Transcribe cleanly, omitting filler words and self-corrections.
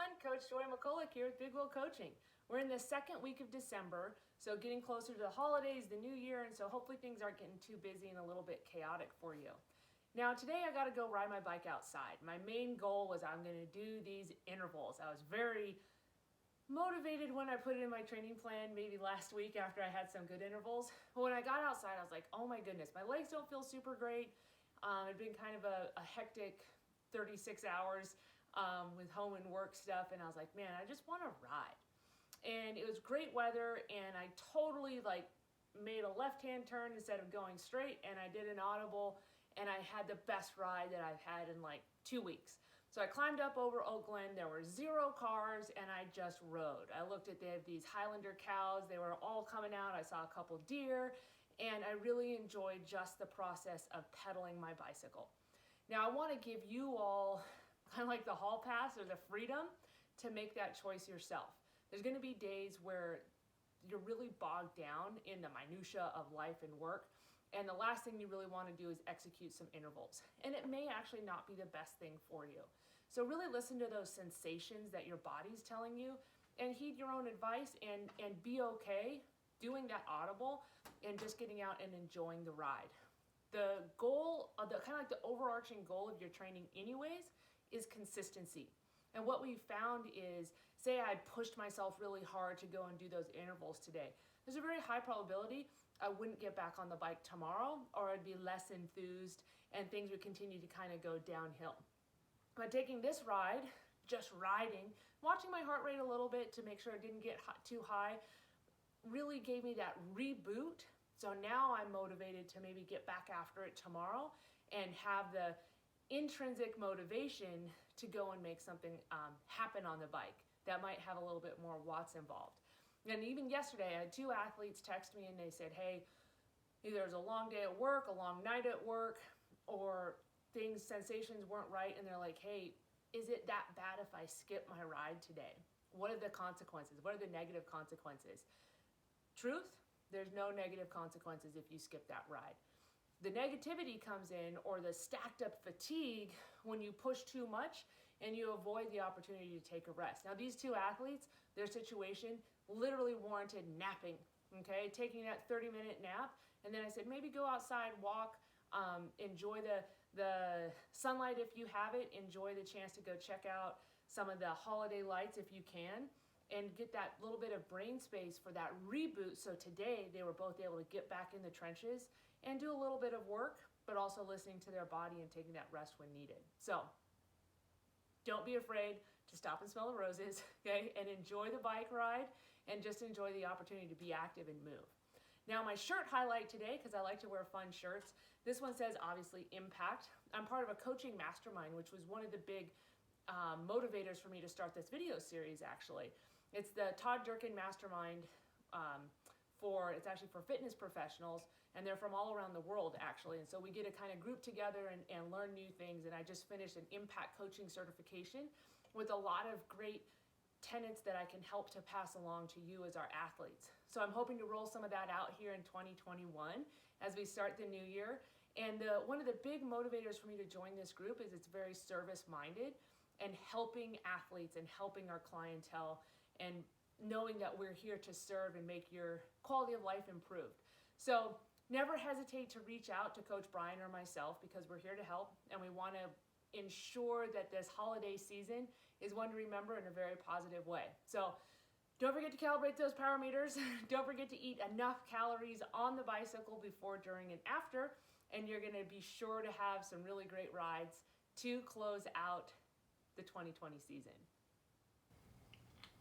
everyone, Coach Joy McCulloch here with Big Wheel Coaching. We're in the second week of December, so getting closer to the holidays, the new year, and so hopefully things aren't getting too busy and a little bit chaotic for you. Now today I got to go ride my bike outside. My main goal was I'm going to do these intervals. I was very motivated when I put it in my training plan maybe last week after I had some good intervals. But when I got outside I was like, oh my goodness, my legs don't feel super great. It'd been kind of a hectic 36 hours with home and work stuff, and I was like, man, I just want to ride. And it was great weather, and I totally made a left-hand turn instead of going straight, and I did an audible, and I had the best ride that I've had in like 2 weeks. So I climbed up over Oak Glen. There were 0 cars, and I just rode. I looked at, they have these Highlander cows. They were all coming out. I saw a couple deer, and I really enjoyed just the process of pedaling my bicycle. Now I want to give you all kind of like the hall pass or the freedom to make that choice yourself. There's going to be days where you're really bogged down in the minutia of life and work, and the last thing you really want to do is execute some intervals. And it may actually not be the best thing for you. So really listen to those sensations that your body's telling you and heed your own advice and be okay doing that audible and just getting out and enjoying the ride. The goal of the kind of like the overarching goal of your training anyways is consistency. And what we found is, say I pushed myself really hard to go and do those intervals today, there's a very high probability I wouldn't get back on the bike tomorrow, or I'd be less enthused and things would continue to kind of go downhill. By taking this ride, just riding, watching my heart rate a little bit to make sure it didn't get too high, really gave me that reboot. So now I'm motivated to maybe get back after it tomorrow and have the intrinsic motivation to go and make something happen on the bike that might have a little bit more watts involved. And even yesterday I had 2 athletes text me and they said, hey, either it was a long day at work, a long night at work, or sensations weren't right, and they're like, hey, is it that bad if I skip my ride today? What are the consequences? What are the negative consequences? Truth, there's no negative consequences if you skip that ride. The negativity comes in, or the stacked up fatigue, when you push too much and you avoid the opportunity to take a rest. Now these 2 athletes, their situation literally warranted napping, okay? Taking that 30-minute nap, and then I said, maybe go outside, walk, enjoy the sunlight if you have it, enjoy the chance to go check out some of the holiday lights if you can, and get that little bit of brain space for that reboot. So today they were both able to get back in the trenches and do a little bit of work, but also listening to their body and taking that rest when needed. So don't be afraid to stop and smell the roses, okay? And enjoy the bike ride and just enjoy the opportunity to be active and move. Now my shirt highlight today, because I like to wear fun shirts, this one says obviously impact. I'm part of a coaching mastermind, which was one of the big motivators for me to start this video series actually. It's the Todd Durkin Mastermind. It's actually for fitness professionals, and they're from all around the world actually. And so we get to kind of group together and learn new things. And I just finished an impact coaching certification with a lot of great tenets that I can help to pass along to you as our athletes. So I'm hoping to roll some of that out here in 2021 as we start the new year. And one of the big motivators for me to join this group is it's very service-minded and helping athletes and helping our clientele and knowing that we're here to serve and make your quality of life improved. So never hesitate to reach out to Coach Brian or myself, because we're here to help, and we want to ensure that this holiday season is one to remember in a very positive way. So don't forget to calibrate those power meters. Don't forget to eat enough calories on the bicycle before, during, and after, and you're going to be sure to have some really great rides to close out the 2020 season.